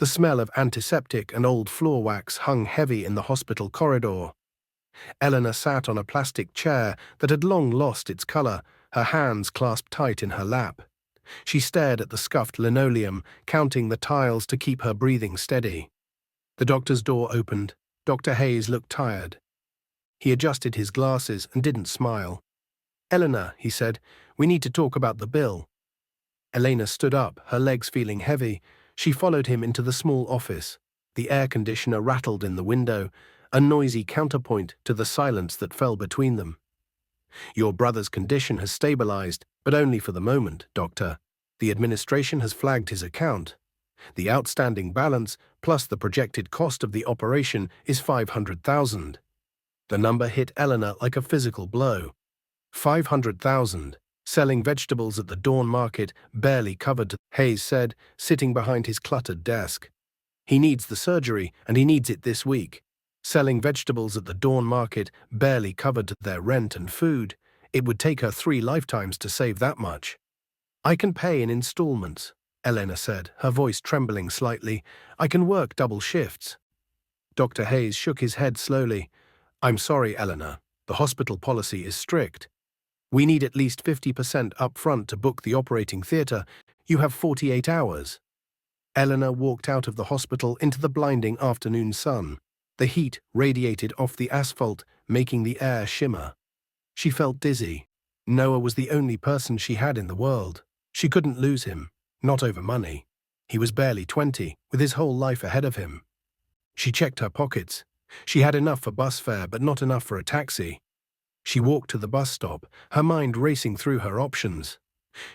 The smell of antiseptic and old floor wax hung heavy in the hospital corridor. Elena sat on a plastic chair that had long lost its color, her hands clasped tight in her lap. She stared at the scuffed linoleum, counting the tiles to keep her breathing steady. The doctor's door opened. Dr. Hayes looked tired. He adjusted his glasses and didn't smile. "Elena," he said, "we need to talk about the bill." Elena stood up, her legs feeling heavy. She followed him into the small office. The air conditioner rattled in the window, a noisy counterpoint to the silence that fell between them. "Your brother's condition has stabilized, but only for the moment, Doctor. The administration has flagged his account. The outstanding balance, plus the projected cost of the operation, is 500,000. The number hit Elena like a physical blow. 500,000. Selling vegetables at the dawn market, barely covered, Hayes said, sitting behind his cluttered desk. He needs the surgery, and he needs it this week. Selling vegetables at the dawn market, barely covered their rent and food. It would take her 3 lifetimes to save that much. "I can pay in installments," Elena said, her voice trembling slightly. "I can work double shifts." Dr. Hayes shook his head slowly. "I'm sorry, Elena. The hospital policy is strict. We need at least 50% up front to book the operating theatre. You have 48 hours. Elena walked out of the hospital into the blinding afternoon sun. The heat radiated off the asphalt, making the air shimmer. She felt dizzy. Noah was the only person she had in the world. She couldn't lose him, not over money. He was barely 20, with his whole life ahead of him. She checked her pockets. She had enough for bus fare, but not enough for a taxi. She walked to the bus stop, her mind racing through her options.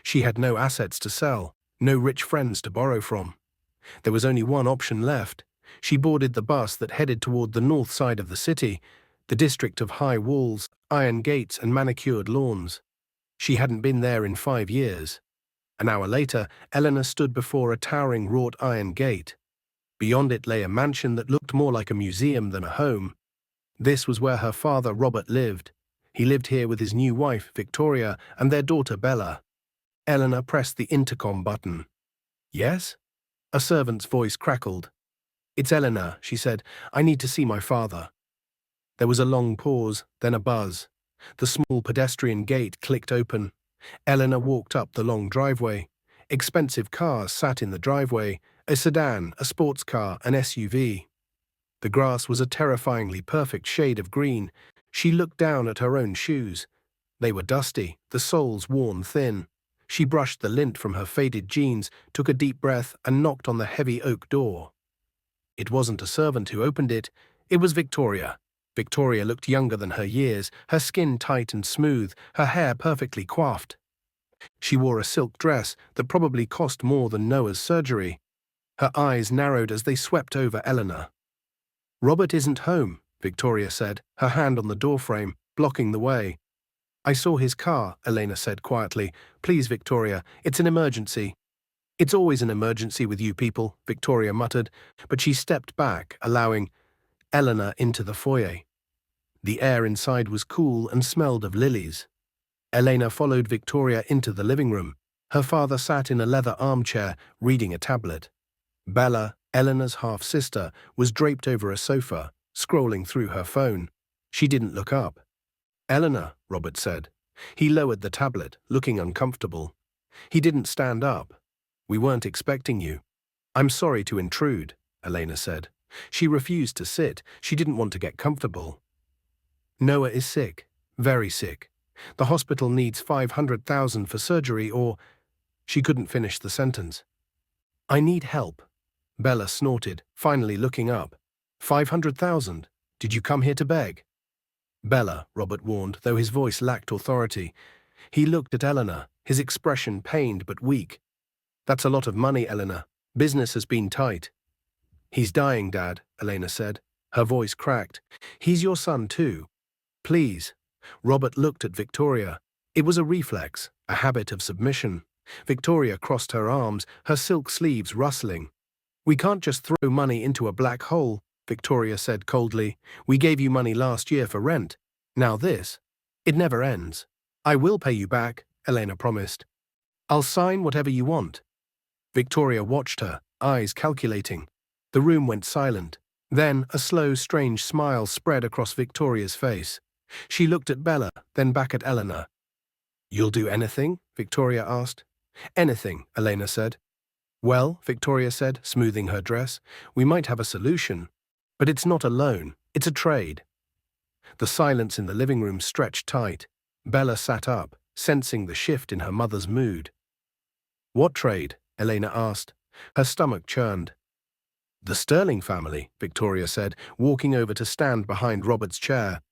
She had no assets to sell, no rich friends to borrow from. There was only one option left. She boarded the bus that headed toward the north side of the city, the district of high walls, iron gates, and manicured lawns. She hadn't been there in 5 years. An hour later, Elena stood before a towering wrought iron gate. Beyond it lay a mansion that looked more like a museum than a home. This was where her father, Robert, lived. He lived here with his new wife, Victoria, and their daughter, Bella. Elena pressed the intercom button. "Yes?" A servant's voice crackled. "It's Elena," she said. "I need to see my father." There was a long pause, then a buzz. The small pedestrian gate clicked open. Elena walked up the long driveway. Expensive cars sat in the driveway, a sedan, a sports car, an SUV. The grass was a terrifyingly perfect shade of green. She looked down at her own shoes. They were dusty, the soles worn thin. She brushed the lint from her faded jeans, took a deep breath, and knocked on the heavy oak door. It wasn't a servant who opened it. It was Victoria. Victoria looked younger than her years, her skin tight and smooth, her hair perfectly coiffed. She wore a silk dress that probably cost more than Noah's surgery. Her eyes narrowed as they swept over Elena. "Robert isn't home," Victoria said, her hand on the doorframe, blocking the way. "I saw his car," Elena said quietly. "Please, Victoria, it's an emergency." "It's always an emergency with you people," Victoria muttered, but she stepped back, allowing Elena into the foyer. The air inside was cool and smelled of lilies. Elena followed Victoria into the living room. Her father sat in a leather armchair, reading a tablet. Bella, Elena's half-sister, was draped over a sofa, scrolling through her phone. She didn't look up. "Elena," Robert said. He lowered the tablet, looking uncomfortable. He didn't stand up. "We weren't expecting you." "I'm sorry to intrude," Elena said. She refused to sit. She didn't want to get comfortable. "Noah is sick, very sick. The hospital needs 500,000 for surgery or—" She couldn't finish the sentence. "I need help," Bella snorted, finally looking up. 500,000? Did you come here to beg?" "Bella," Robert warned, though his voice lacked authority. He looked at Elena, his expression pained but weak. "That's a lot of money, Elena. Business has been tight." "He's dying, Dad," Elena said. Her voice cracked. "He's your son too. Please." Robert looked at Victoria. It was a reflex, a habit of submission. Victoria crossed her arms, her silk sleeves rustling. "We can't just throw money into a black hole," Victoria said coldly. "We gave you money last year for rent. Now this. It never ends." "I will pay you back," Elena promised. "I'll sign whatever you want." Victoria watched her, eyes calculating. The room went silent. Then a slow, strange smile spread across Victoria's face. She looked at Bella, then back at Elena. "You'll do anything?" Victoria asked. "Anything," Elena said. "Well," Victoria said, smoothing her dress, "we might have a solution. But it's not a loan, it's a trade." The silence in the living room stretched tight. Bella sat up, sensing the shift in her mother's mood. "What trade?" Elena asked. Her stomach churned. "The Sterling family," Victoria said, walking over to stand behind Robert's chair.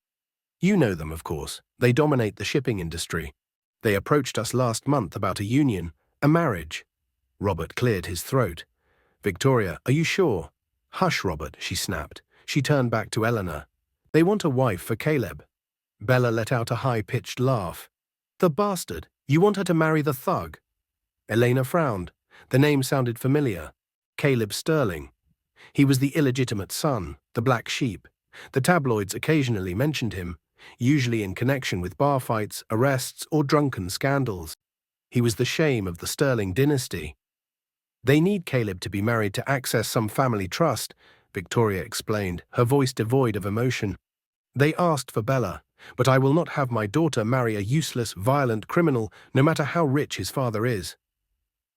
"You know them, of course. They dominate the shipping industry. They approached us last month about a union, a marriage." Robert cleared his throat. "Victoria, are you sure?" "Hush, Robert," she snapped. She turned back to Elena. "They want a wife for Caleb." Bella let out a high-pitched laugh. "The bastard! You want her to marry the thug?" Elena frowned. The name sounded familiar. Caleb Sterling. He was the illegitimate son, the black sheep. The tabloids occasionally mentioned him, usually in connection with bar fights, arrests, or drunken scandals. He was the shame of the Sterling dynasty. "They need Caleb to be married to access some family trust," Victoria explained, her voice devoid of emotion. "They asked for Bella, but I will not have my daughter marry a useless, violent criminal, no matter how rich his father is."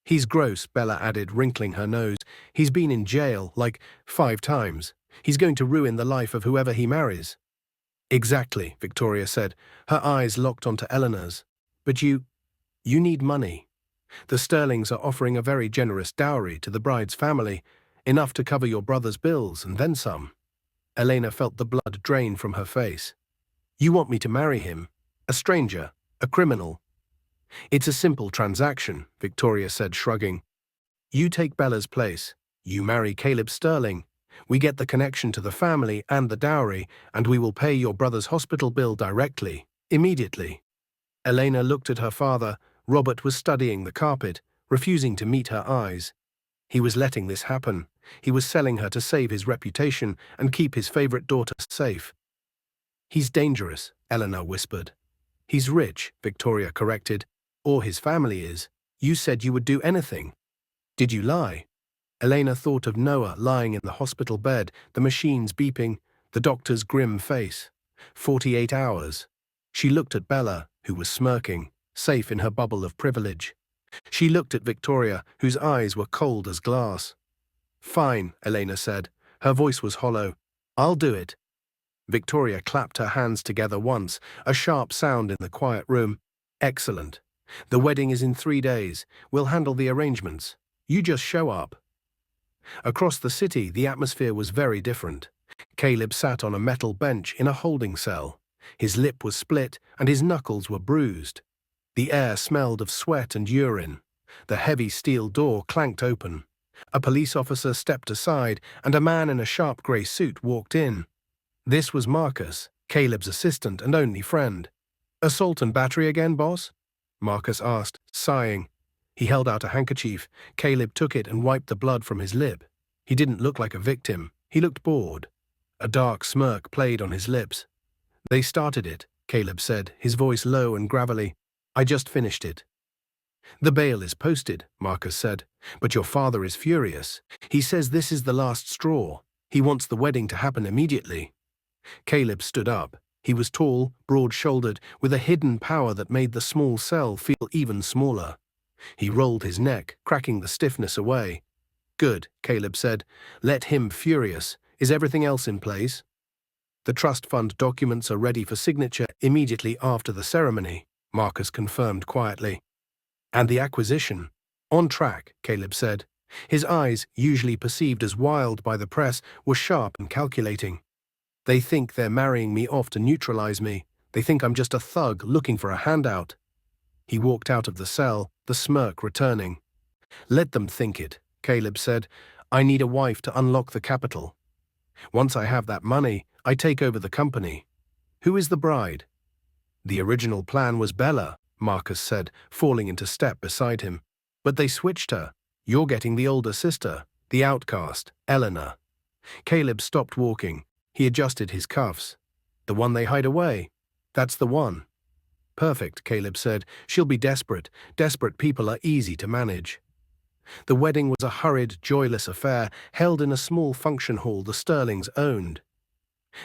"He's gross," Bella added, wrinkling her nose. "He's been in jail, like 5 times. He's going to ruin the life of whoever he marries." "Exactly," Victoria said, her eyes locked onto Eleanor's. "But you need money. The Sterlings are offering a very generous dowry to the bride's family, enough to cover your brother's bills and then some." Elena felt the blood drain from her face. "You want me to marry him? A stranger? A criminal?" "It's a simple transaction," Victoria said, shrugging. "You take Bella's place. You marry Caleb Sterling. We get the connection to the family and the dowry, and we will pay your brother's hospital bill directly, immediately." Elena looked at her father. Robert was studying the carpet, refusing to meet her eyes. He was letting this happen. He was selling her to save his reputation and keep his favorite daughter safe. "He's dangerous," Elena whispered. "He's rich," Victoria corrected. "Or his family is. You said you would do anything. Did you lie?" Elena thought of Noah lying in the hospital bed, the machines beeping, the doctor's grim face. 48 hours. She looked at Bella, who was smirking, safe in her bubble of privilege. She looked at Victoria, whose eyes were cold as glass. "Fine," Elena said. Her voice was hollow. "I'll do it." Victoria clapped her hands together once, a sharp sound in the quiet room. "Excellent. The wedding is in 3 days. We'll handle the arrangements. You just show up." Across the city, the atmosphere was very different. Caleb sat on a metal bench in a holding cell. His lip was split and his knuckles were bruised. The air smelled of sweat and urine. The heavy steel door clanked open. A police officer stepped aside and a man in a sharp grey suit walked in. This was Marcus, Caleb's assistant and only friend. "Assault and battery again, boss?" Marcus asked, sighing. He held out a handkerchief. Caleb took it and wiped the blood from his lip. He didn't look like a victim. He looked bored. A dark smirk played on his lips. "They started it," Caleb said, his voice low and gravelly. "I just finished it." "The bail is posted," Marcus said, "but your father is furious. He says this is the last straw. He wants the wedding to happen immediately." Caleb stood up. He was tall, broad-shouldered, with a hidden power that made the small cell feel even smaller. He rolled his neck, cracking the stiffness away. "Good," Caleb said. "Let him furious. Is everything else in place?" "The trust fund documents are ready for signature immediately after the ceremony," Marcus confirmed quietly. "And the acquisition?" "On track," Caleb said. His eyes, usually perceived as wild by the press, were sharp and calculating. "They think they're marrying me off to neutralize me. They think I'm just a thug looking for a handout." He walked out of the cell, the smirk returning. "Let them think it," Caleb said. "I need a wife to unlock the capital. Once I have that money, I take over the company. Who is the bride?" "The original plan was Bella," Marcus said, falling into step beside him. "But they switched her. You're getting the older sister, the outcast, Elena." Caleb stopped walking. He adjusted his cuffs. "The one they hide away?" "That's the one." "Perfect," Caleb said. "She'll be desperate. Desperate people are easy to manage." The wedding was a hurried, joyless affair held in a small function hall the Sterlings owned.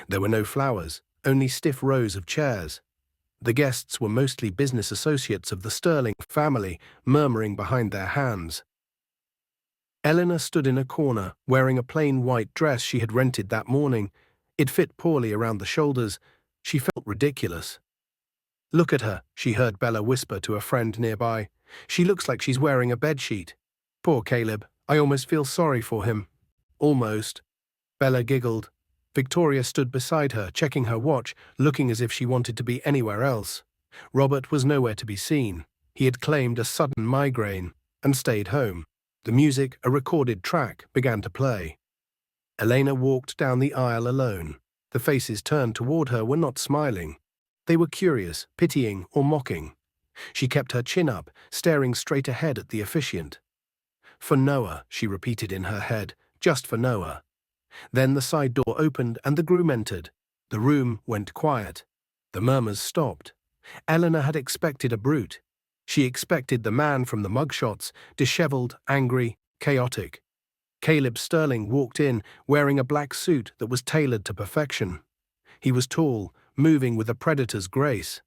There were no flowers, only stiff rows of chairs. The guests were mostly business associates of the Sterling family, murmuring behind their hands. Elena stood in a corner, wearing a plain white dress she had rented that morning. It fit poorly around the shoulders. She felt ridiculous. "Look at her," she heard Bella whisper to a friend nearby. "She looks like she's wearing a bedsheet. Poor Caleb, I almost feel sorry for him." "Almost." Bella giggled. Victoria stood beside her, checking her watch, looking as if she wanted to be anywhere else. Robert was nowhere to be seen. He had claimed a sudden migraine and stayed home. The music, a recorded track, began to play. Elena walked down the aisle alone. The faces turned toward her were not smiling. They were curious, pitying, or mocking. She kept her chin up, staring straight ahead at the officiant. "For Noah," she repeated in her head, "just for Noah." Then the side door opened and the groom entered. The room went quiet. The murmurs stopped. Elena had expected a brute. She expected the man from the mugshots, disheveled, angry, chaotic. Caleb Sterling walked in, wearing a black suit that was tailored to perfection. He was tall, moving with a predator's grace.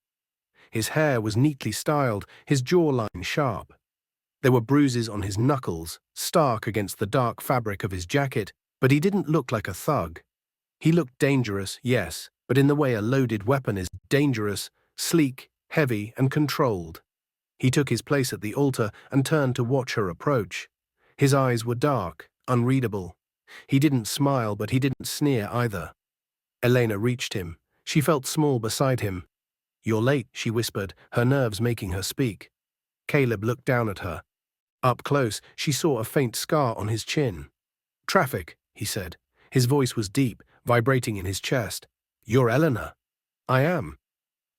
His hair was neatly styled, his jawline sharp. There were bruises on his knuckles, stark against the dark fabric of his jacket, but he didn't look like a thug. He looked dangerous, yes, but in the way a loaded weapon is dangerous, sleek, heavy, and controlled. He took his place at the altar and turned to watch her approach. His eyes were dark, unreadable. He didn't smile, but he didn't sneer either. Elena reached him. She felt small beside him. "You're late," she whispered, her nerves making her speak. Caleb looked down at her. Up close, she saw a faint scar on his chin. "Traffic," he said. His voice was deep, vibrating in his chest. "You're Elena." "I am."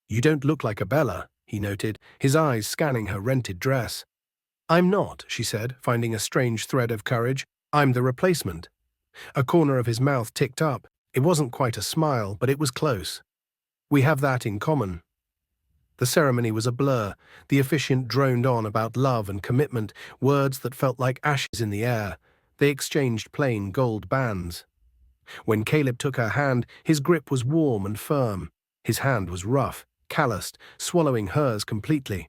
"You don't look like a Bella," he noted, his eyes scanning her rented dress. "I'm not," she said, finding a strange thread of courage. "I'm the replacement." A corner of his mouth ticked up. It wasn't quite a smile, but it was close. "We have that in common." The ceremony was a blur. The officiant droned on about love and commitment, words that felt like ashes in the air. They exchanged plain gold bands. When Caleb took her hand, his grip was warm and firm. His hand was rough, calloused, swallowing hers completely.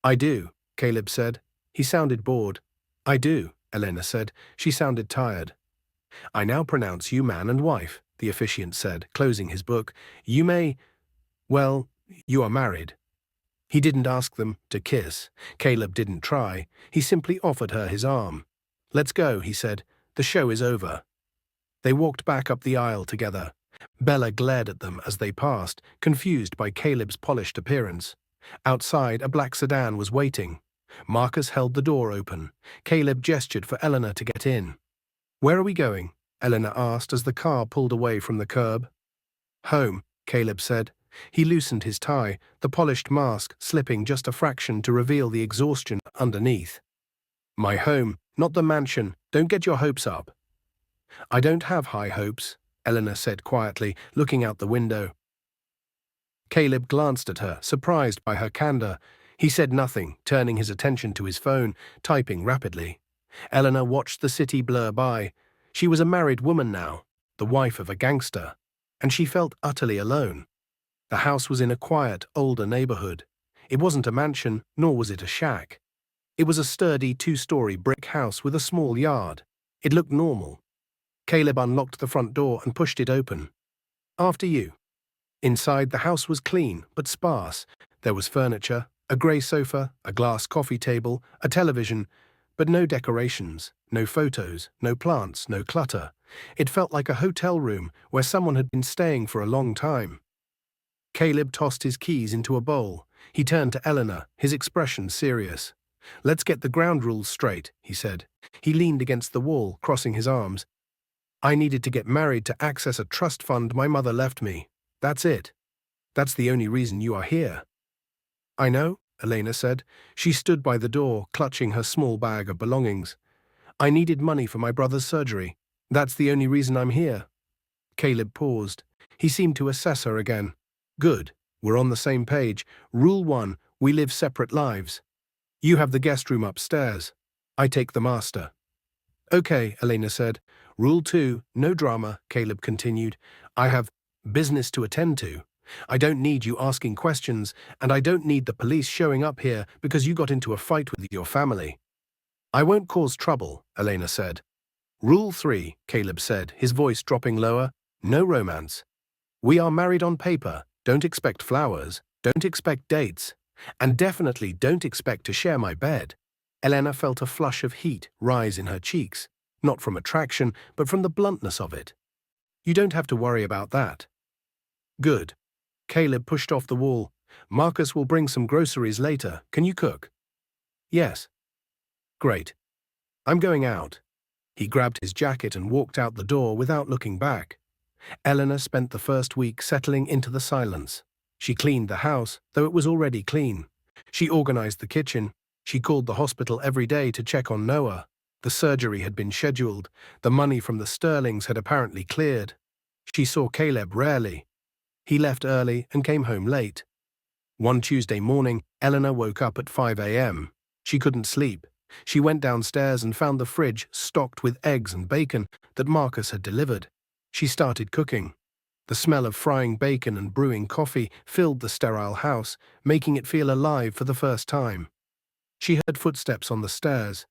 "I do," Caleb said. He sounded bored. "I do," Elena said. She sounded tired. "I now pronounce you man and wife," the officiant said, closing his book. "You may... well, you are married." He didn't ask them to kiss. Caleb didn't try. He simply offered her his arm. "Let's go," he said. "The show is over." They walked back up the aisle together. Bella glared at them as they passed, confused by Caleb's polished appearance. Outside, a black sedan was waiting. Marcus held the door open. Caleb gestured for Elena to get in. "Where are we going?" Elena asked as the car pulled away from the curb. "Home," Caleb said. He loosened his tie, the polished mask slipping just a fraction to reveal the exhaustion underneath. "My home, not the mansion. Don't get your hopes up." "I don't have high hopes," Elena said quietly, looking out the window. Caleb glanced at her, surprised by her candor. He said nothing, turning his attention to his phone, typing rapidly. Elena watched the city blur by. She was a married woman now, the wife of a gangster, and she felt utterly alone. The house was in a quiet, older neighborhood. It wasn't a mansion, nor was it a shack. It was a sturdy two-story brick house with a small yard. It looked normal. Caleb unlocked the front door and pushed it open. "After you." Inside, the house was clean, but sparse. There was furniture, a grey sofa, a glass coffee table, a television, but no decorations, no photos, no plants, no clutter. It felt like a hotel room where someone had been staying for a long time. Caleb tossed his keys into a bowl. He turned to Elena, his expression serious. "Let's get the ground rules straight," he said. He leaned against the wall, crossing his arms. "I needed to get married to access a trust fund my mother left me. That's it. That's the only reason you are here." "I know," Elena said. She stood by the door, clutching her small bag of belongings. "I needed money for my brother's surgery. That's the only reason I'm here." Caleb paused. He seemed to assess her again. "Good. We're on the same page. Rule 1, we live separate lives. You have the guest room upstairs." I take the master. Okay, Elena said. Rule 2, no drama, Caleb continued. I have business to attend to. I don't need you asking questions, and I don't need the police showing up here because you got into a fight with your family. I won't cause trouble, Elena said. Rule 3, Caleb said, his voice dropping lower. No romance. We are married on paper. Don't expect flowers. Don't expect dates. And definitely don't expect to share my bed. Elena felt a flush of heat rise in her cheeks, not from attraction, but from the bluntness of it. You don't have to worry about that. Good. Caleb pushed off the wall. Marcus will bring some groceries later. Can you cook? Yes. Great. I'm going out. He grabbed his jacket and walked out the door without looking back. Elena spent the first week settling into the silence. She cleaned the house, though it was already clean. She organized the kitchen. She called the hospital every day to check on Noah. The surgery had been scheduled. The money from the Sterlings had apparently cleared. She saw Caleb rarely. He left early and came home late. One Tuesday morning, Elena woke up at 5 a.m. She couldn't sleep. She went downstairs and found the fridge stocked with eggs and bacon that Marcus had delivered. She started cooking. The smell of frying bacon and brewing coffee filled the sterile house, making it feel alive for the first time. She heard footsteps on the stairs.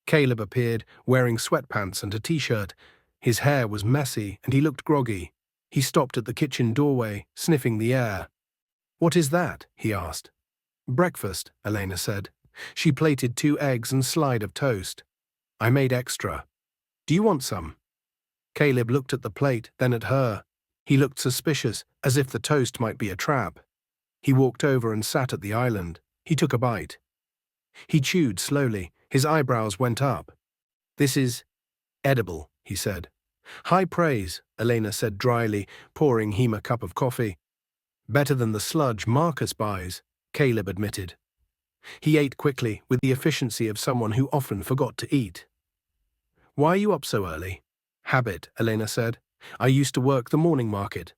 Caleb appeared, wearing sweatpants and a t-shirt. His hair was messy and he looked groggy. He stopped at the kitchen doorway, sniffing the air. What is that? He asked. Breakfast, Elena said. She plated 2 eggs and slide of toast. I made extra. Do you want some? Caleb looked at the plate, then at her. He looked suspicious, as if the toast might be a trap. He walked over and sat at the island. He took a bite. He chewed slowly. His eyebrows went up. This is edible, he said. High praise, Elena said dryly, pouring him a cup of coffee. Better than the sludge Marcus buys, Caleb admitted. He ate quickly, with the efficiency of someone who often forgot to eat. Why are you up so early? Habit, Elena said. I used to work the morning market.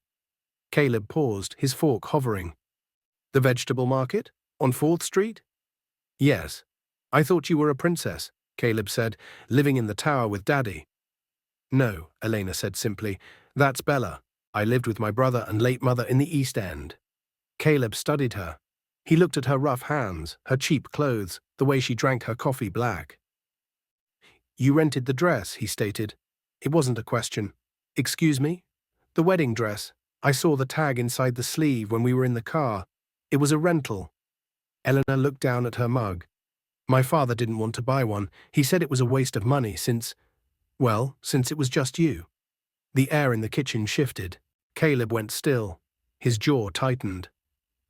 Caleb paused, his fork hovering. The vegetable market? On 4th Street? Yes. I thought you were a princess, Caleb said, living in the tower with Daddy. No, Elena said simply. That's Bella. I lived with my brother and late mother in the East End. Caleb studied her. He looked at her rough hands, her cheap clothes, the way she drank her coffee black. You rented the dress, he stated. It wasn't a question. Excuse me? The wedding dress. I saw the tag inside the sleeve when we were in the car. It was a rental. Elena looked down at her mug. My father didn't want to buy one. He said it was a waste of money since it was just you. The air in the kitchen shifted. Caleb went still. His jaw tightened.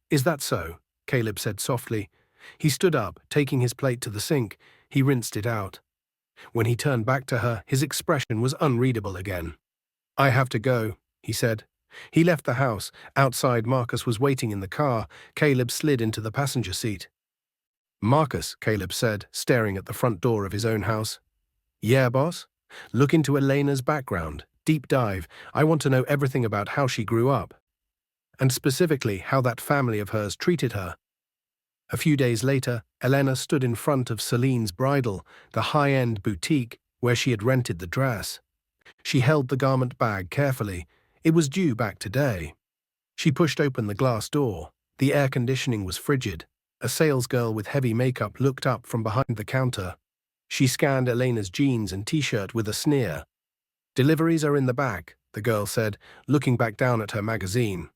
Is that so? Caleb said softly. He stood up, taking his plate to the sink. He rinsed it out. When he turned back to her, his expression was unreadable again. I have to go, he said. He left the house. Outside, Marcus was waiting in the car. Caleb slid into the passenger seat. Marcus, Caleb said, staring at the front door of his own house. Yeah, boss? Look into Elena's background. Deep dive. I want to know everything about how she grew up. And specifically how that family of hers treated her. A few days later, Elena stood in front of Celine's Bridal, the high-end boutique where she had rented the dress. She held the garment bag carefully. It was due back today. She pushed open the glass door. The air conditioning was frigid. A salesgirl with heavy makeup looked up from behind the counter. She scanned Elena's jeans and t-shirt with a sneer. Deliveries are in the back, the girl said, looking back down at her magazine.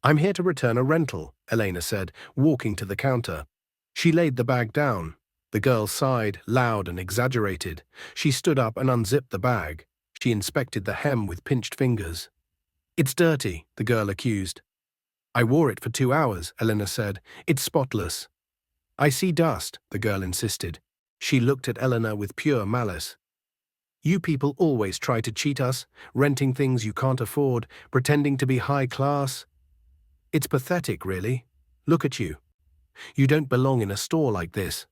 I'm here to return a rental, Elena said, walking to the counter. She laid the bag down. The girl sighed, loud and exaggerated. She stood up and unzipped the bag. She inspected the hem with pinched fingers. It's dirty, the girl accused. I wore it for 2 hours, Elena said. It's spotless. I see dust, the girl insisted. She looked at Elena with pure malice. You people always try to cheat us, renting things you can't afford, pretending to be high class. It's pathetic, really. Look at you. You don't belong in a store like this.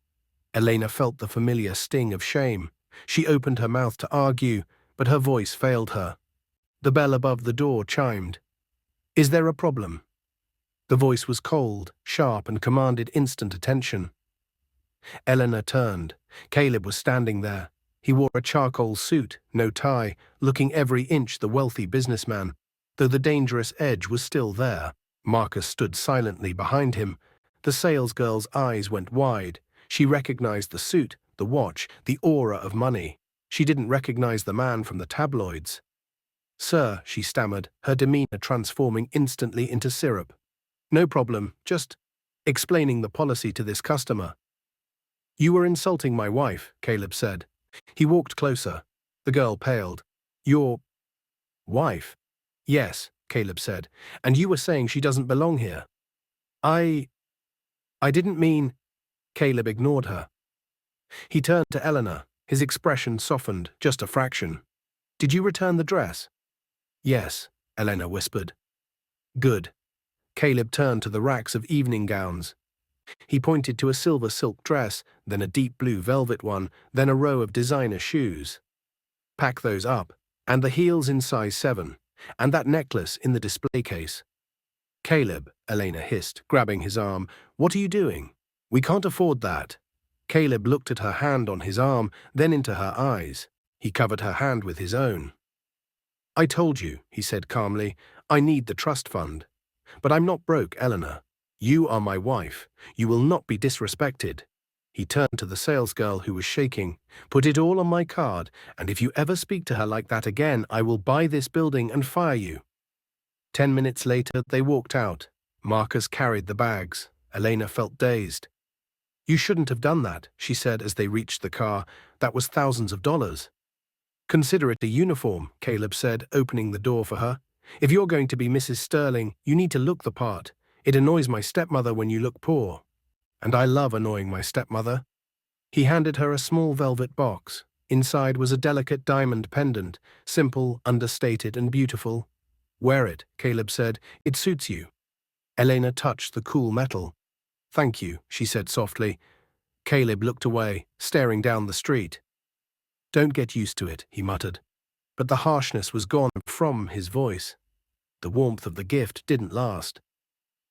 Elena felt the familiar sting of shame. She opened her mouth to argue, but her voice failed her. The bell above the door chimed. Is there a problem? The voice was cold, sharp, and commanded instant attention. Elena turned. Caleb was standing there. He wore a charcoal suit, no tie, looking every inch the wealthy businessman, though the dangerous edge was still there. Marcus stood silently behind him. The salesgirl's eyes went wide. She recognized the suit, the watch, the aura of money. She didn't recognize the man from the tabloids. "Sir," she stammered, her demeanor transforming instantly into syrup. "No problem, just explaining the policy to this customer." "You were insulting my wife," Caleb said. He walked closer. The girl paled. "Your wife?" "Yes," Caleb said, "and you were saying she doesn't belong here." I didn't mean—" Caleb ignored her. He turned to Elena. His expression softened, just a fraction. "Did you return the dress?" "Yes," Elena whispered. "Good." Caleb turned to the racks of evening gowns. He pointed to a silver silk dress, then a deep blue velvet one, then a row of designer shoes. "Pack those up, and the heels in size 7, and that necklace in the display case." "Caleb," Elena hissed, grabbing his arm, "what are you doing? We can't afford that." Caleb looked at her hand on his arm, then into her eyes. He covered her hand with his own. "I told you," he said calmly, "I need the trust fund. But I'm not broke, Elena. You are my wife. You will not be disrespected." He turned to the salesgirl who was shaking. "Put it all on my card, and if you ever speak to her like that again, I will buy this building and fire you." 10 minutes later, they walked out. Marcus carried the bags. Elena felt dazed. "You shouldn't have done that," she said as they reached the car. "That was thousands of dollars." "Consider it a uniform," Caleb said, opening the door for her. "If you're going to be Mrs. Sterling, you need to look the part. It annoys my stepmother when you look poor. And I love annoying my stepmother." He handed her a small velvet box. Inside was a delicate diamond pendant, simple, understated, and beautiful. "Wear it," Caleb said. "It suits you." Elena touched the cool metal. "Thank you," she said softly. Caleb looked away, staring down the street. "Don't get used to it," he muttered. But the harshness was gone from his voice. The warmth of the gift didn't last.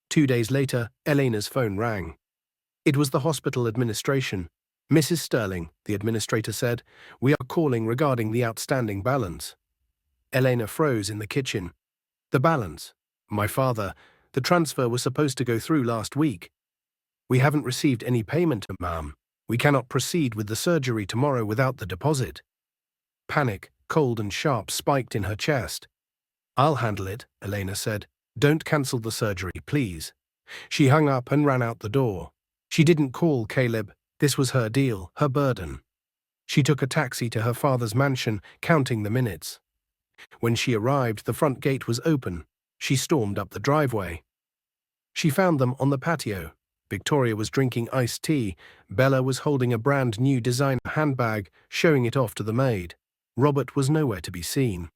2 days later, Elena's phone rang. It was the hospital administration. "Mrs. Sterling," the administrator said, "we are calling regarding the outstanding balance." Elena froze in the kitchen. "The balance? My father, the transfer was supposed to go through last week." "We haven't received any payment, ma'am. We cannot proceed with the surgery tomorrow without the deposit." Panic, cold and sharp, spiked in her chest. "I'll handle it," Elena said. "Don't cancel the surgery, please." She hung up and ran out the door. She didn't call Caleb. This was her deal, her burden. She took a taxi to her father's mansion, counting the minutes. When she arrived, the front gate was open. She stormed up the driveway. She found them on the patio. Victoria was drinking iced tea. Bella was holding a brand new designer handbag, showing it off to the maid. Robert was nowhere to be seen.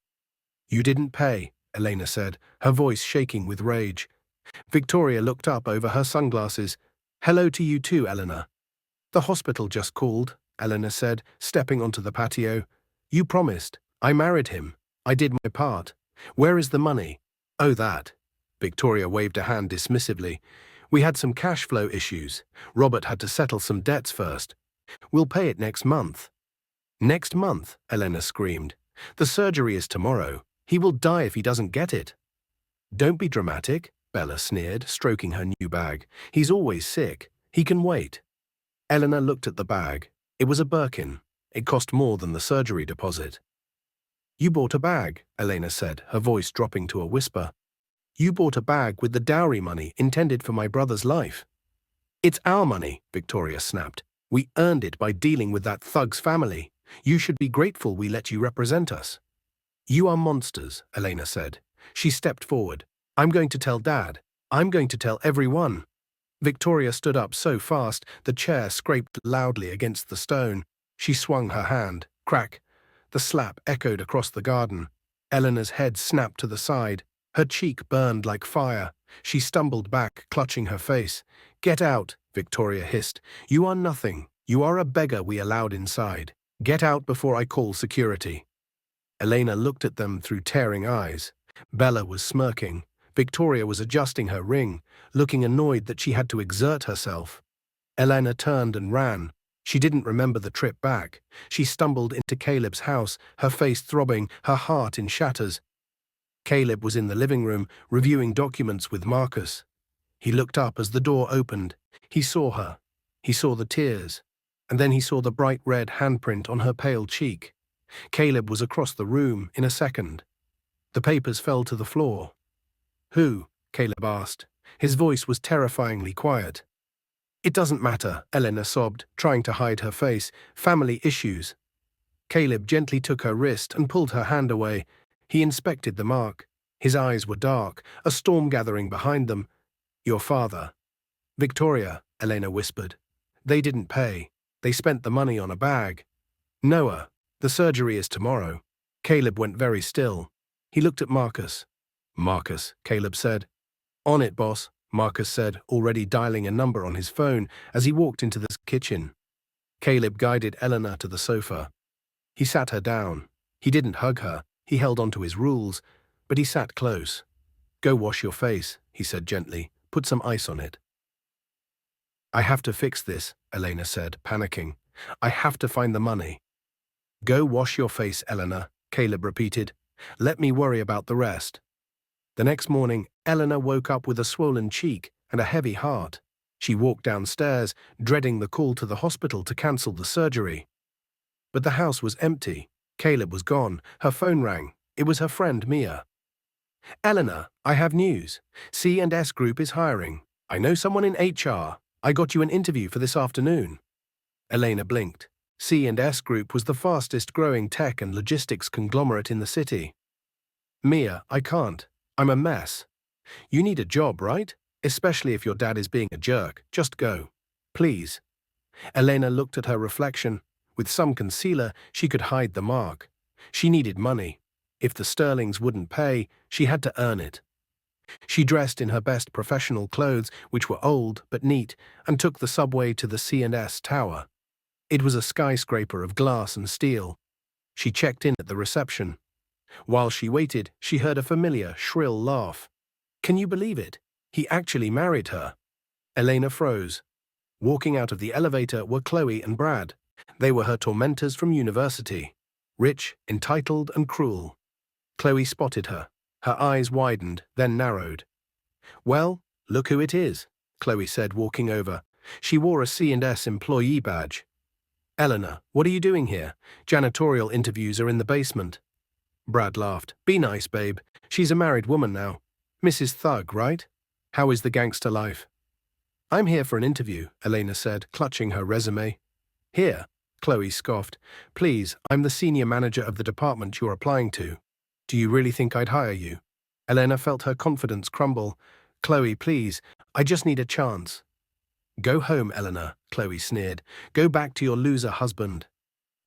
"You didn't pay," Elena said, her voice shaking with rage. Victoria looked up over her sunglasses. "Hello to you too, Eleanor." "The hospital just called," Eleanor said, stepping onto the patio. "You promised. I married him. I did my part. Where is the money?" "Oh, that." Victoria waved a hand dismissively. "We had some cash flow issues. Robert had to settle some debts first. We'll pay it next month." "Next month?" Elena screamed. "The surgery is tomorrow. He will die if he doesn't get it." "Don't be dramatic," Bella sneered, stroking her new bag. "He's always sick. He can wait." Eleanor looked at the bag. It was a Birkin. It cost more than the surgery deposit. "You bought a bag," Elena said, her voice dropping to a whisper. "You bought a bag with the dowry money intended for my brother's life." "It's our money," Victoria snapped. "We earned it by dealing with that thug's family. You should be grateful we let you represent us." "You are monsters," Elena said. She stepped forward. "I'm going to tell Dad. I'm going to tell everyone." Victoria stood up so fast the chair scraped loudly against the stone. She swung her hand. Crack. The slap echoed across the garden. Eleanor's head snapped to the side. Her cheek burned like fire. She stumbled back, clutching her face. "Get out," Victoria hissed. "You are nothing. You are a beggar we allowed inside. Get out before I call security." Elena looked at them through tearing eyes. Bella was smirking. Victoria was adjusting her ring, looking annoyed that she had to exert herself. Elena turned and ran. She didn't remember the trip back. She stumbled into Caleb's house, her face throbbing, her heart in shatters. Caleb was in the living room, reviewing documents with Marcus. He looked up as the door opened. He saw her. He saw the tears. And then he saw the bright red handprint on her pale cheek. Caleb was across the room in a second. The papers fell to the floor. "Who?" Caleb asked. His voice was terrifyingly quiet. "It doesn't matter," Elena sobbed, trying to hide her face. "Family issues." Caleb gently took her wrist and pulled her hand away. He inspected the mark. His eyes were dark, a storm gathering behind them. "Your father." "Victoria," Elena whispered. "They didn't pay. They spent the money on a bag." "Noah, the surgery is tomorrow." Caleb went very still. He looked at Marcus. "Marcus," Caleb said. "On it, boss," Marcus said, already dialing a number on his phone as he walked into the kitchen. Caleb guided Elena to the sofa. He sat her down. He didn't hug her. He held on to his rules, but he sat close. "Go wash your face," he said gently. "Put some ice on it." "I have to fix this," Elena said, panicking. "I have to find the money." "Go wash your face, Elena," Caleb repeated. "Let me worry about the rest." The next morning, Elena woke up with a swollen cheek and a heavy heart. She walked downstairs, dreading the call to the hospital to cancel the surgery. But the house was empty. Caleb was gone. Her phone rang. It was her friend Mia. "Elena, I have news. C&S Group is hiring. I know someone in HR. I got you an interview for this afternoon." Elena blinked. C&S Group was the fastest growing tech and logistics conglomerate in the city. "Mia, I can't. I'm a mess." "You need a job, right? Especially if your dad is being a jerk. Just go. Please." Elena looked at her reflection. With some concealer, she could hide the mark. She needed money. If the Sterlings wouldn't pay, she had to earn it. She dressed in her best professional clothes, which were old but neat, and took the subway to the C&S Tower. It was a skyscraper of glass and steel. She checked in at the reception. While she waited, she heard a familiar, shrill laugh. "Can you believe it? He actually married her." Elena froze. Walking out of the elevator were Chloe and Brad. They were her tormentors from university. Rich, entitled, and cruel. Chloe spotted her. Her eyes widened, then narrowed. "Well, look who it is," Chloe said, walking over. She wore a C&S employee badge. "Elena, what are you doing here? Janitorial interviews are in the basement." Brad laughed. "Be nice, babe. She's a married woman now. Mrs. Thug, right? How is the gangster life?" "I'm here for an interview," Elena said, clutching her resume. "Here," Chloe scoffed. "Please, I'm the senior manager of the department you're applying to. Do you really think I'd hire you?" Elena felt her confidence crumble. "Chloe, please, I just need a chance." "Go home, Elena," Chloe sneered. "Go back to your loser husband."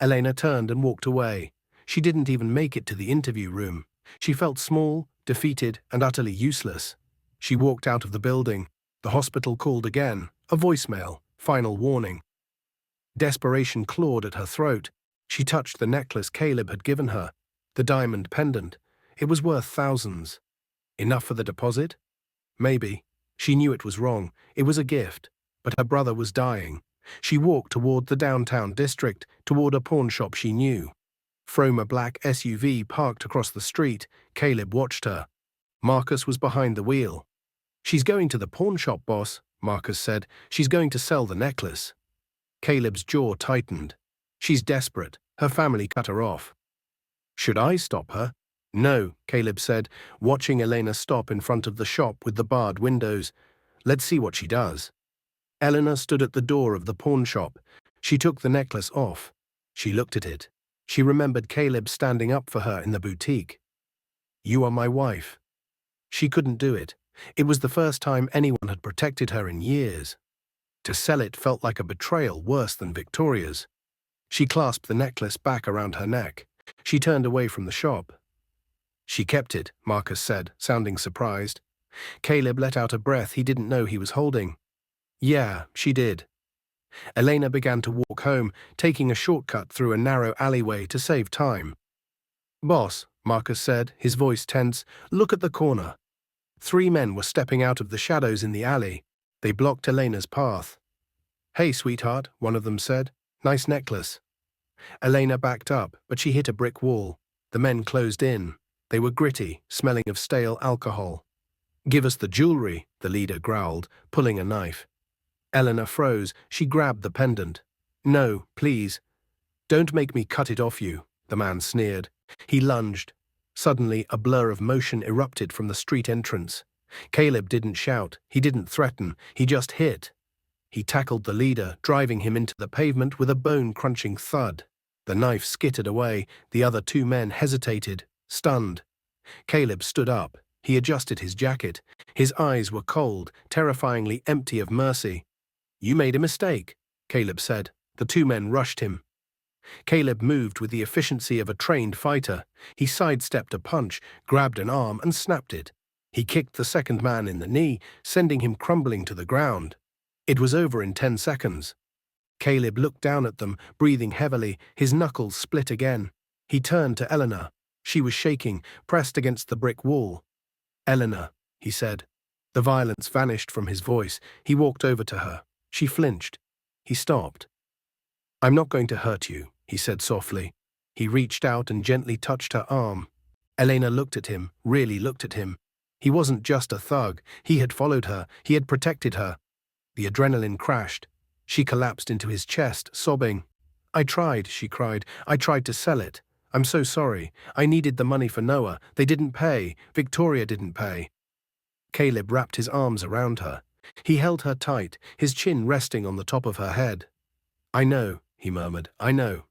Elena turned and walked away. She didn't even make it to the interview room. She felt small, defeated, and utterly useless. She walked out of the building. The hospital called again. A voicemail. Final warning. Desperation clawed at her throat. She touched the necklace Caleb had given her. The diamond pendant. It was worth thousands. Enough for the deposit? Maybe. She knew it was wrong. It was a gift. But her brother was dying. She walked toward the downtown district, toward a pawn shop she knew. From a black SUV parked across the street, Caleb watched her. Marcus was behind the wheel. "She's going to the pawn shop, boss," Marcus said. "She's going to sell the necklace." Caleb's jaw tightened. "She's desperate. Her family cut her off." "Should I stop her?" "No," Caleb said, watching Elena stop in front of the shop with the barred windows. "Let's see what she does." Elena stood at the door of the pawn shop. She took the necklace off. She looked at it. She remembered Caleb standing up for her in the boutique. "You are my wife." She couldn't do it. It was the first time anyone had protected her in years. To sell it felt like a betrayal worse than Victoria's. She clasped the necklace back around her neck. She turned away from the shop. "She kept it," Marcus said, sounding surprised. Caleb let out a breath he didn't know he was holding. "Yeah, she did." Elena began to walk home, taking a shortcut through a narrow alleyway to save time. "Boss," Marcus said, his voice tense, "look at the corner." 3 men were stepping out of the shadows in the alley. They blocked Elena's path. "Hey, sweetheart," one of them said. Nice necklace. Elena backed up, but she hit a brick wall. The men closed in. They were gritty, smelling of stale alcohol. Give us the jewelry, the leader growled, pulling a knife. Elena froze. She grabbed the pendant. No, please. Don't make me cut it off you, the man sneered. He lunged. Suddenly, a blur of motion erupted from the street entrance. Caleb didn't shout. He didn't threaten. He just hit. He tackled the leader, driving him into the pavement with a bone-crunching thud. The knife skittered away. The other two men hesitated, stunned. Caleb stood up. He adjusted his jacket. His eyes were cold, terrifyingly empty of mercy. You made a mistake, Caleb said. The two men rushed him. Caleb moved with the efficiency of a trained fighter. He sidestepped a punch, grabbed an arm, and snapped it. He kicked the second man in the knee, sending him crumbling to the ground. It was over in 10 seconds. Caleb looked down at them, breathing heavily, his knuckles split again. He turned to Elena. She was shaking, pressed against the brick wall. Elena, he said. The violence vanished from his voice. He walked over to her. She flinched. He stopped. I'm not going to hurt you, he said softly. He reached out and gently touched her arm. Elena looked at him, really looked at him. He wasn't just a thug. He had followed her. He had protected her. The adrenaline crashed. She collapsed into his chest, sobbing. I tried, she cried. I tried to sell it. I'm so sorry. I needed the money for Noah. They didn't pay. Victoria didn't pay. Caleb wrapped his arms around her. He held her tight, his chin resting on the top of her head. I know, he murmured. I know.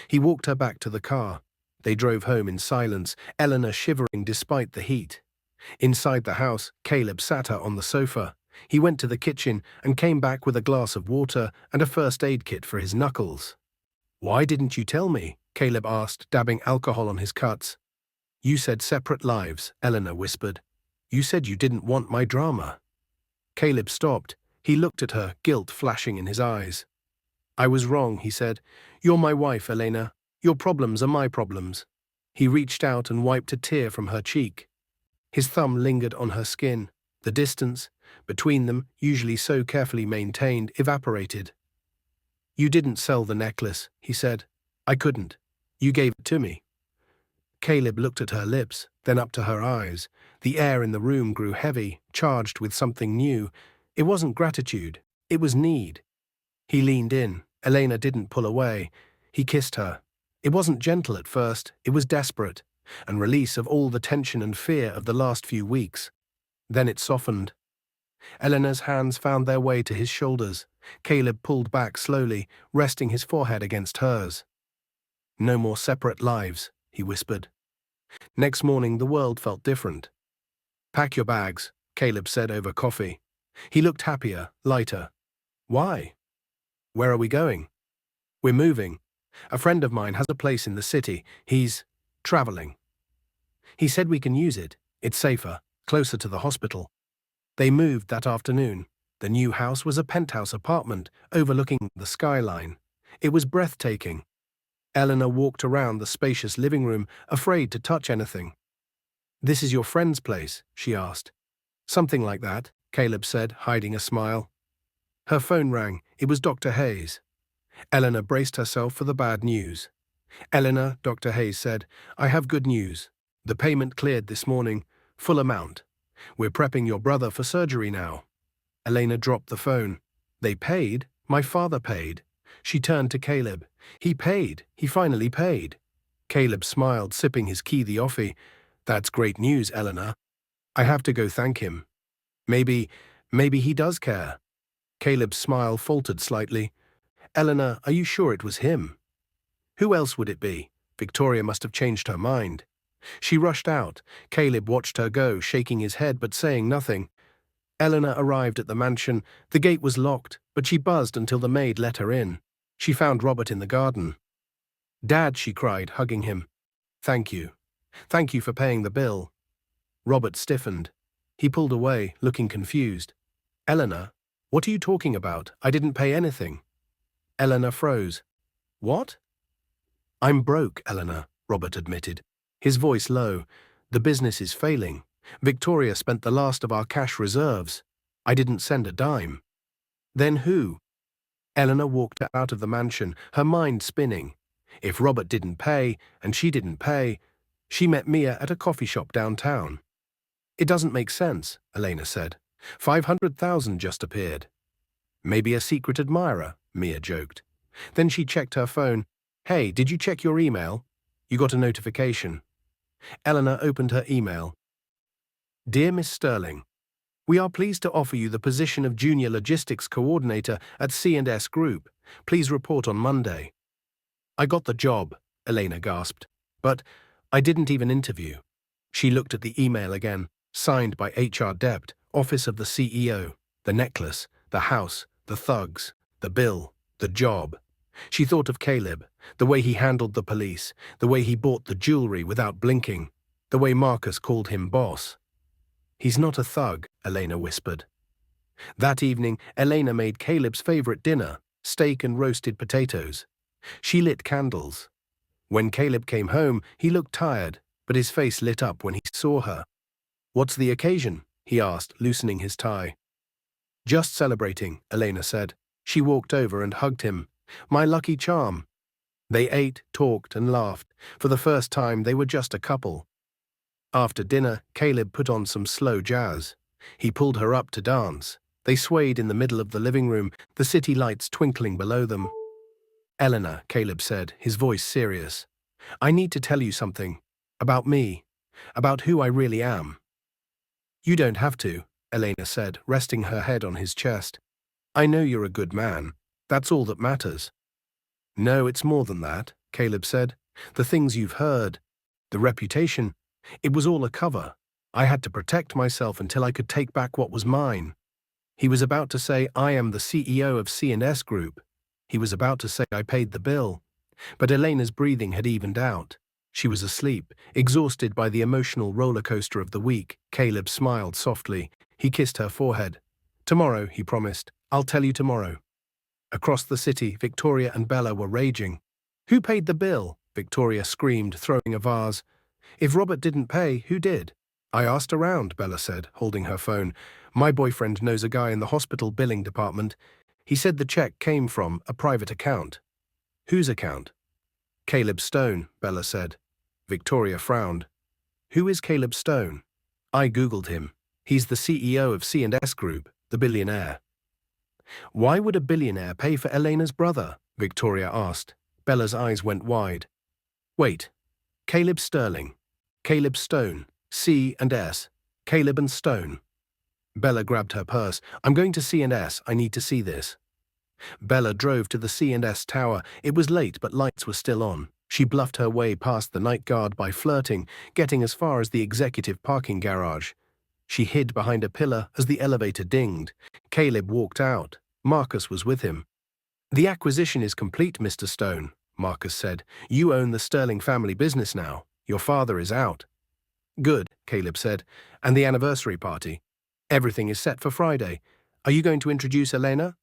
He walked her back to the car. They drove home in silence, Elena shivering despite the heat. Inside the house, Caleb sat her on the sofa. He went to the kitchen and came back with a glass of water and a first aid kit for his knuckles. Why didn't you tell me? Caleb asked, dabbing alcohol on his cuts. You said separate lives, Elena whispered. You said you didn't want my drama. Caleb stopped. He looked at her, guilt flashing in his eyes. I was wrong, he said. You're my wife, Elena. Your problems are my problems. He reached out and wiped a tear from her cheek. His thumb lingered on her skin. The distance between them, usually so carefully maintained, evaporated. You didn't sell the necklace, he said. I couldn't. You gave it to me. Caleb looked at her lips, then up to her eyes. The air in the room grew heavy, charged with something new. It wasn't gratitude. It was need. He leaned in. Elena didn't pull away. He kissed her. It wasn't gentle at first. It was desperate, and release of all the tension and fear of the last few weeks. Then it softened. Elena's hands found their way to his shoulders. Caleb pulled back slowly, resting his forehead against hers. No more separate lives, he whispered. Next morning, the world felt different. Pack your bags, Caleb said over coffee. He looked happier, lighter. Why? Where are we going? We're moving. A friend of mine has a place in the city. He's traveling. He said we can use it. It's safer, closer to the hospital. They moved that afternoon. The new house was a penthouse apartment overlooking the skyline. It was breathtaking. Elena walked around the spacious living room, afraid to touch anything. This is your friend's place, she asked. Something like that, Caleb said, hiding a smile. Her phone rang. It was Dr. Hayes. Elena braced herself for the bad news. Elena, Dr. Hayes said, I have good news. The payment cleared this morning, full amount. We're prepping your brother for surgery now. Elena dropped the phone. They paid? My father paid. She turned to Caleb. He paid. He finally paid. Caleb smiled, sipping his Kiwi. That's great news, Elena. I have to go thank him. Maybe he does care. Caleb's smile faltered slightly. Elena, are you sure it was him? Who else would it be? Victoria must have changed her mind. She rushed out. Caleb watched her go, shaking his head but saying nothing. Elena arrived at the mansion. The gate was locked, but she buzzed until the maid let her in. She found Robert in the garden. Dad, she cried, hugging him. Thank you. Thank you for paying the bill. Robert stiffened. He pulled away, looking confused. Elena, what are you talking about? I didn't pay anything. Elena froze. What? I'm broke, Elena, Robert admitted, his voice low. The business is failing. Victoria spent the last of our cash reserves. I didn't send a dime. Then who? Elena walked out of the mansion, her mind spinning. If Robert didn't pay, and she didn't pay, she met Mia at a coffee shop downtown. It doesn't make sense, Elena said. 500,000 just appeared. Maybe a secret admirer, Mia joked. Then she checked her phone. Hey, did you check your email? You got a notification. Elena opened her email. Dear Miss Sterling, we are pleased to offer you the position of Junior Logistics Coordinator at C&S Group. Please report on Monday. I got the job, Elena gasped. But I didn't even interview. She looked at the email again, signed by HR Dept, Office of the CEO, the necklace, the house, the thugs, the bill, the job. She thought of Caleb, the way he handled the police, the way he bought the jewelry without blinking, the way Marcus called him boss. He's not a thug, Elena whispered. That evening, Elena made Caleb's favorite dinner, steak and roasted potatoes. She lit candles. When Caleb came home, he looked tired, but his face lit up when he saw her. What's the occasion? He asked, loosening his tie. Just celebrating, Elena said. She walked over and hugged him. My lucky charm. They ate, talked, and laughed. For the first time, they were just a couple. After dinner, Caleb put on some slow jazz. He pulled her up to dance. They swayed in the middle of the living room, the city lights twinkling below them. Elena, Caleb said, his voice serious. I need to tell you something. About me. About who I really am. You don't have to, Elena said, resting her head on his chest. I know you're a good man. That's all that matters. No, it's more than that, Caleb said. The things you've heard. The reputation. It was all a cover. I had to protect myself until I could take back what was mine. He was about to say, I am the CEO of C&S Group. He was about to say, I paid the bill. But Elena's breathing had evened out. She was asleep, exhausted by the emotional roller coaster of the week. Caleb smiled softly. He kissed her forehead. Tomorrow, he promised. I'll tell you tomorrow. Across the city, Victoria and Bella were raging. Who paid the bill? Victoria screamed, throwing a vase. If Robert didn't pay, who did? I asked around, Bella said, holding her phone. My boyfriend knows a guy in the hospital billing department. He said the check came from a private account. Whose account? Caleb Stone, Bella said. Victoria frowned. Who is Caleb Stone? I googled him. He's the CEO of C&S Group, the billionaire. Why would a billionaire pay for Elena's brother? Victoria asked. Bella's eyes went wide. Wait. Caleb Sterling. Caleb Stone. C&S. Caleb and Stone. Bella grabbed her purse. I'm going to C&S. I need to see this. Bella drove to the C&S tower. It was late, but lights were still on. She bluffed her way past the night guard by flirting, getting as far as the executive parking garage. She hid behind a pillar as the elevator dinged. Caleb walked out. Marcus was with him. The acquisition is complete, Mr. Stone, Marcus said. You own the Sterling family business now. Your father is out. Good, Caleb said. And the anniversary party? Everything is set for Friday. Are you going to introduce Elena?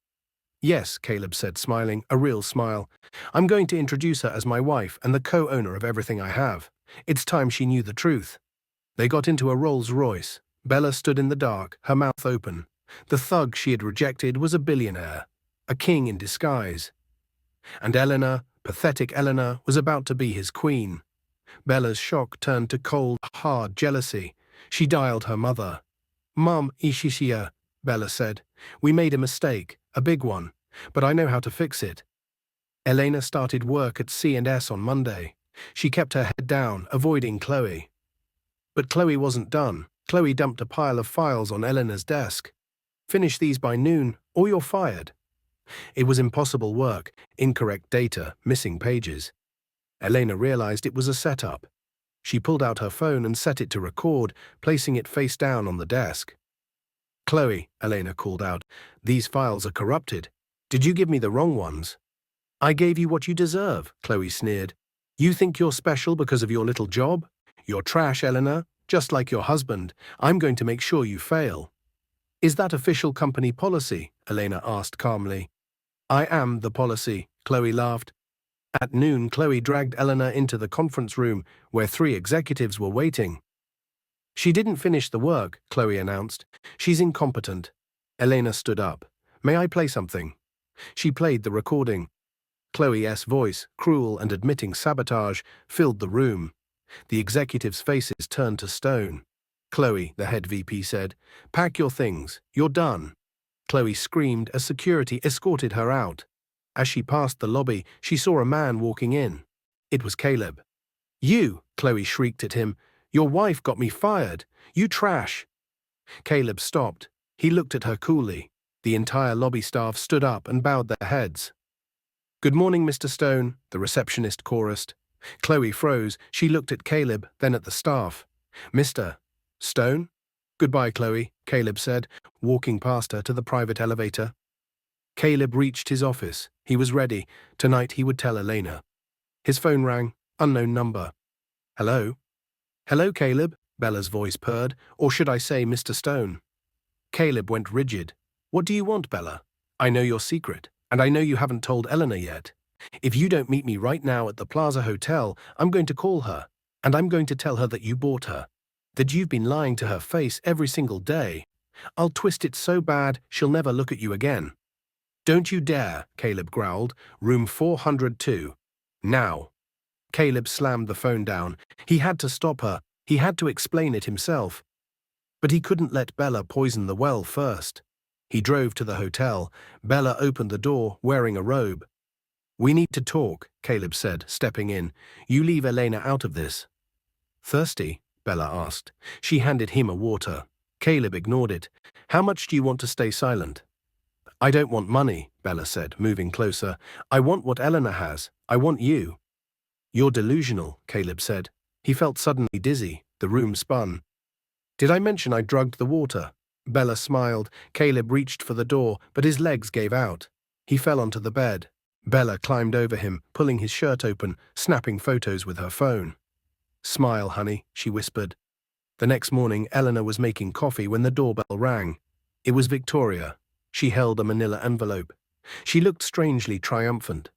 Yes, Caleb said, smiling, a real smile. I'm going to introduce her as my wife and the co-owner of everything I have. It's time she knew the truth. They got into a Rolls-Royce. Bella stood in the dark, her mouth open. The thug she had rejected was a billionaire, a king in disguise. And Elena, pathetic Elena, was about to be his queen. Bella's shock turned to cold, hard jealousy. She dialed her mother. Mom, Ishishia, Bella said. We made a mistake, a big one, but I know how to fix it. Elena started work at C&S on Monday. She kept her head down, avoiding Chloe. But Chloe wasn't done. Chloe dumped a pile of files on Elena's desk. Finish these by noon, or you're fired. It was impossible work, incorrect data, missing pages. Elena realized it was a setup. She pulled out her phone and set it to record, placing it face down on the desk. Chloe, Elena called out, these files are corrupted. Did you give me the wrong ones? I gave you what you deserve, Chloe sneered. You think you're special because of your little job? You're trash, Elena, just like your husband. I'm going to make sure you fail. Is that official company policy? Elena asked calmly. I am the policy, Chloe laughed. At noon, Chloe dragged Elena into the conference room where 3 executives were waiting. She didn't finish the work, Chloe announced. She's incompetent. Elena stood up. May I play something? She played the recording. Chloe's voice, cruel and admitting sabotage, filled the room. The executives' faces turned to stone. "Chloe," the head VP said, "pack your things. You're done." Chloe screamed as security escorted her out. As she passed the lobby, she saw a man walking in. It was Caleb. "You," Chloe shrieked at him. "Your wife got me fired. You trash." Caleb stopped. He looked at her coolly. The entire lobby staff stood up and bowed their heads. "Good morning, Mr. Stone," the receptionist chorused. Chloe froze. She looked at Caleb, then at the staff. "Mr. Stone?" "Goodbye, Chloe," Caleb said, walking past her to the private elevator. Caleb reached his office. He was ready. Tonight he would tell Elena. His phone rang. Unknown number. "Hello?" "Hello, Caleb," Bella's voice purred. "Or should I say Mr. Stone?" Caleb went rigid. "What do you want, Bella? I know your secret, and I know you haven't told Elena yet. If you don't meet me right now at the Plaza Hotel, I'm going to call her, and I'm going to tell her that you bought her, that you've been lying to her face every single day. I'll twist it so bad she'll never look at you again." "Don't you dare," Caleb growled. "Room 402. Now." Caleb slammed the phone down. He had to stop her. He had to explain it himself. But he couldn't let Bella poison the well first. He drove to the hotel. Bella opened the door, wearing a robe. "We need to talk," Caleb said, stepping in. "You leave Elena out of this." "Thirsty?" Bella asked. She handed him a water. Caleb ignored it. "How much do you want to stay silent?" "I don't want money," Bella said, moving closer. "I want what Elena has. I want you." "You're delusional," Caleb said. He felt suddenly dizzy. The room spun. "Did I mention I drugged the water?" Bella smiled. Caleb reached for the door, but his legs gave out. He fell onto the bed. Bella climbed over him, pulling his shirt open, snapping photos with her phone. "Smile, honey," she whispered. The next morning, Elena was making coffee when the doorbell rang. It was Victoria. She held a manila envelope. She looked strangely triumphant.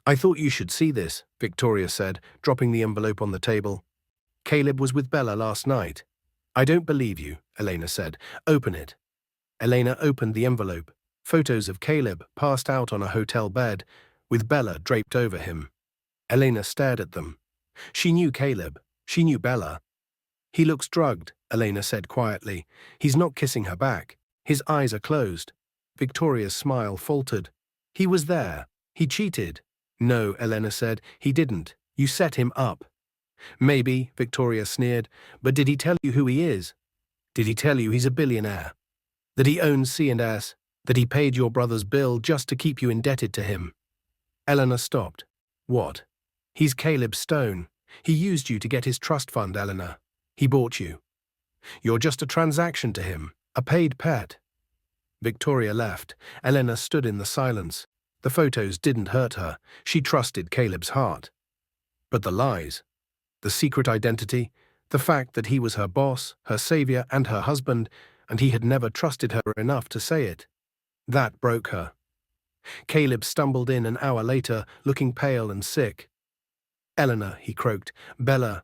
"I thought you should see this," Victoria said, dropping the envelope on the table. "Caleb was with Bella last night." "I don't believe you," Elena said. "Open it." Elena opened the envelope. Photos of Caleb passed out on a hotel bed, with Bella draped over him. Elena stared at them. She knew Caleb. She knew Bella. "He looks drugged," Elena said quietly. "He's not kissing her back. His eyes are closed." Victoria's smile faltered. "He was there. He cheated." "No," Elena said. "He didn't. You set him up." "Maybe," Victoria sneered, "but did he tell you who he is? Did he tell you he's a billionaire? That he owns C&S? That he paid your brother's bill just to keep you indebted to him?" Elena stopped. "What? He's Caleb Stone. He used you to get his trust fund, Elena. He bought you. You're just a transaction to him, a paid pet." Victoria left. Elena stood in the silence. The photos didn't hurt her. She trusted Caleb's heart. But the lies, the secret identity, the fact that he was her boss, her savior, and her husband, and he had never trusted her enough to say it, that broke her. Caleb stumbled in an hour later, looking pale and sick. "Elena," he croaked. "Bella.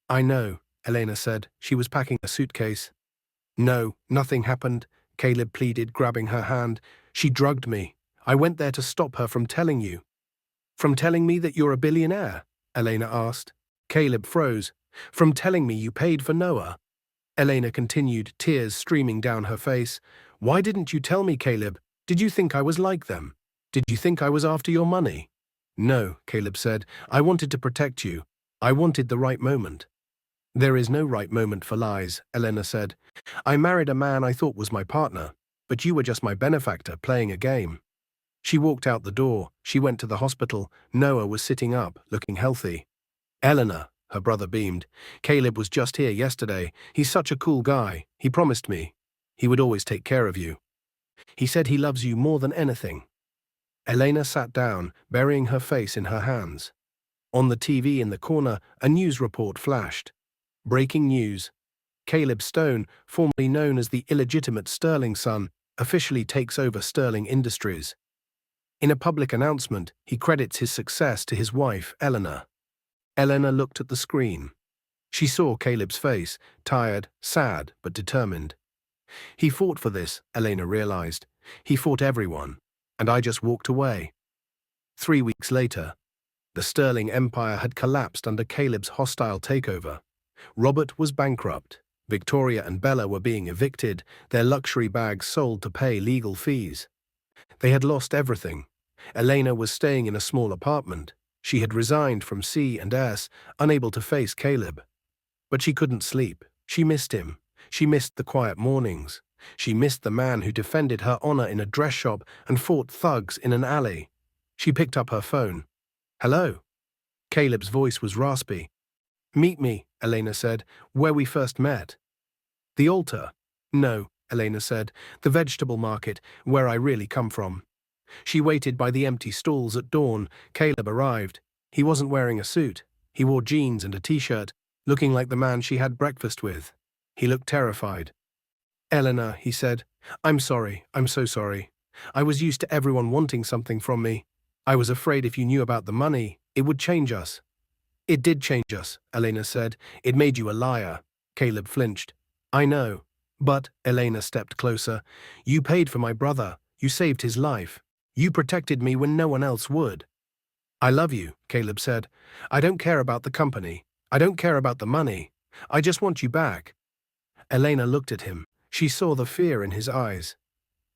I know," Elena said. She was packing a suitcase. "No, nothing happened," Caleb pleaded, grabbing her hand. "She drugged me. I went there to stop her from telling you." "From telling me that you're a billionaire?" Elena asked. Caleb froze. "From telling me you paid for Noah?" Elena continued, tears streaming down her face. "Why didn't you tell me, Caleb? Did you think I was like them? Did you think I was after your money?" "No," Caleb said. "I wanted to protect you. I wanted the right moment." "There is no right moment for lies," Elena said. "I married a man I thought was my partner, but you were just my benefactor playing a game." She walked out the door. She went to the hospital. Noah was sitting up, looking healthy. "Elena," her brother beamed. "Caleb was just here yesterday. He's such a cool guy. He promised me he would always take care of you. He said he loves you more than anything." Elena sat down, burying her face in her hands. On the TV in the corner, a news report flashed. Breaking news. Caleb Stone, formerly known as the illegitimate Sterling son, officially takes over Sterling Industries. In a public announcement, he credits his success to his wife, Elena. Elena looked at the screen. She saw Caleb's face, tired, sad, but determined. He fought for this, Elena realized. He fought everyone. And I just walked away. 3 weeks later, the Sterling Empire had collapsed under Caleb's hostile takeover. Robert was bankrupt. Victoria and Bella were being evicted, their luxury bags sold to pay legal fees. They had lost everything. Elena was staying in a small apartment. She had resigned from C&S, unable to face Caleb. But she couldn't sleep. She missed him. She missed the quiet mornings. She missed the man who defended her honor in a dress shop and fought thugs in an alley. She picked up her phone. "Hello." Caleb's voice was raspy. "Meet me," Elena said, "where we first met." "The altar?" "No," Elena said, "the vegetable market, where I really come from." She waited by the empty stalls at dawn. Caleb arrived. He wasn't wearing a suit. He wore jeans and a t-shirt, looking like the man she had breakfast with. He looked terrified. "Elena," he said, I'm so sorry. I was used to everyone wanting something from me. I was afraid if you knew about the money, it would change us." "It did change us," Elena said. "It made you a liar." Caleb flinched. "I know. But," Elena stepped closer, "you paid for my brother. You saved his life. You protected me when no one else would." "I love you," Caleb said. "I don't care about the company. I don't care about the money. I just want you back." Elena looked at him. She saw the fear in his eyes.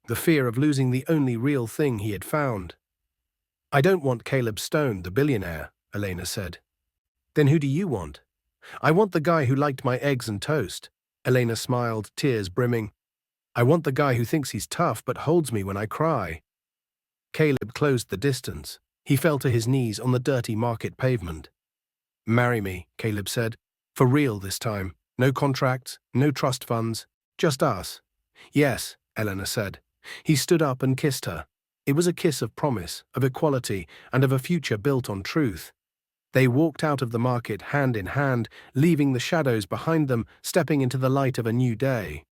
The fear of losing the only real thing he had found. "I don't want Caleb Stone, the billionaire," Elena said. "Then who do you want?" "I want the guy who liked my eggs and toast." Elena smiled, tears brimming. "I want the guy who thinks he's tough but holds me when I cry." Caleb closed the distance. He fell to his knees on the dirty market pavement. "Marry me," Caleb said. "For real this time. No contracts, no trust funds, just us." "Yes," Elena said. He stood up and kissed her. It was a kiss of promise, of equality, and of a future built on truth. They walked out of the market hand in hand, leaving the shadows behind them, stepping into the light of a new day.